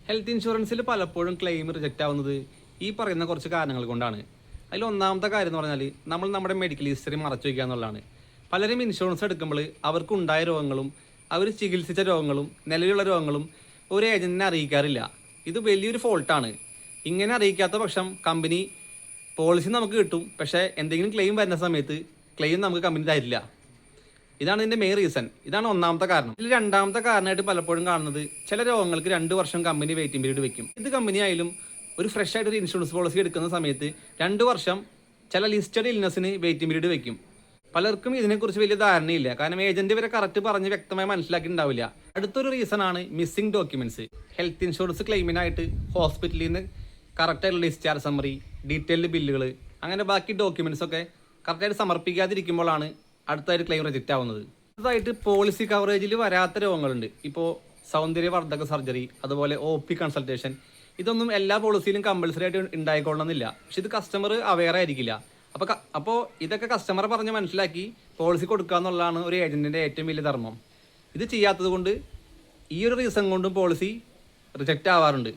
Health ഇൻഷുറൻസിൽ പലപ്പോഴും claim reject ആവുന്നത് ഈ പറയുന്ന കുറച്ച് കാരണങ്ങൾ കൊണ്ടാണ്. അതിൽ ഒന്നാമത്തെ കാര്യം എന്ന് പറഞ്ഞാൽ നമ്മൾ നമ്മുടെ മെഡിക്കൽ ഹിസ്റ്ററി മറച്ചു വയ്ക്കുക എന്നുള്ളതാണ്. പലരും ഇൻഷുറൻസ് എടുക്കുമ്പോൾ അവർക്കുണ്ടായ രോഗങ്ങളും അവർ ചികിത്സിച്ച രോഗങ്ങളും നിലവിലുള്ള രോഗങ്ങളും ഒരു ഏജന്റിനെ അറിയിക്കാറില്ല. ഇത് വലിയൊരു ഫോൾട്ടാണ്. ഇങ്ങനെ അറിയിക്കാത്ത പക്ഷം കമ്പനി പോളിസി നമുക്ക് കിട്ടും, പക്ഷേ എന്തെങ്കിലും ക്ലെയിം വരുന്ന സമയത്ത് ക്ലെയിം നമുക്ക് കമ്പനി തരില്ല. ഇതാണ് ഇതിൻ്റെ മെയിൻ റീസൺ. ഇതാണ് ഒന്നാമത്തെ കാരണം. ഇതിൽ രണ്ടാമത്തെ കാരണമായിട്ട് പലപ്പോഴും കാണുന്നത് ചില രോഗങ്ങൾക്ക് 2 വർഷം കമ്പനി വെയിറ്റിംഗ് പീരീഡ് വെക്കും. ഇത് കമ്പനി ആയാലും ഒരു ഫ്രഷ് ആയിട്ട് ഒരു ഇൻഷുറൻസ് പോളിസി എടുക്കുന്ന സമയത്ത് 2 വർഷം ചില ലിസ്റ്റഡ് ഇൽനെസ്സിന് വെയിറ്റിംഗ് പീരീഡ് വെക്കും. പലർക്കും ഇതിനെക്കുറിച്ച് വലിയ ധാരണയില്ല, കാരണം ഏജന്റ് വരെ കറക്റ്റ് പറഞ്ഞ് വ്യക്തമായി മനസ്സിലാക്കിയിട്ടുണ്ടാവില്ല. അടുത്തൊരു റീസൺ ആണ് മിസ്സിംഗ് ഡോക്യുമെന്റ്സ്. ഹെൽത്ത് ഇൻഷുറൻസ് ക്ലെയിമിനായിട്ട് ഹോസ്പിറ്റലിൽ നിന്ന് കറക്റ്റായിട്ടുള്ള ഡിസ്ചാർജ് സമ്മറി, ഡീറ്റെയിൽഡ് ബില്ലുകൾ, അങ്ങനെ ബാക്കി ഡോക്യുമെന്റ്സ് ഒക്കെ കറക്റ്റായിട്ട് സമർപ്പിക്കാതിരിക്കുമ്പോഴാണ് അടുത്തായിട്ട് ക്ലെയിം റിജക്റ്റ് ആവുന്നത്. അടുത്തതായിട്ട് പോളിസി കവറേജിൽ വരാത്ത രോഗങ്ങളുണ്ട്. ഇപ്പോൾ സൗന്ദര്യവർദ്ധക സർജറി, അതുപോലെ OP കൺസൾട്ടേഷൻ, ഇതൊന്നും എല്ലാ പോളിസിയിലും കമ്പൽസറി ആയിട്ട് ഉണ്ടായിക്കൊള്ളണമെന്നില്ല. പക്ഷെ ഇത് കസ്റ്റമർ അവെയർ ആയിരിക്കില്ല. അപ്പോൾ ഇതൊക്കെ കസ്റ്റമറെ പറഞ്ഞ് മനസ്സിലാക്കി പോളിസി കൊടുക്കുക എന്നുള്ളതാണ് ഒരു ഏജന്റിന്റെ ഏറ്റവും വലിയ ധർമ്മം. ഇത് ചെയ്യാത്തത് കൊണ്ട് ഈ ഒരു റീസൺ കൊണ്ടും പോളിസി റിജക്റ്റ് ആവാറുണ്ട്.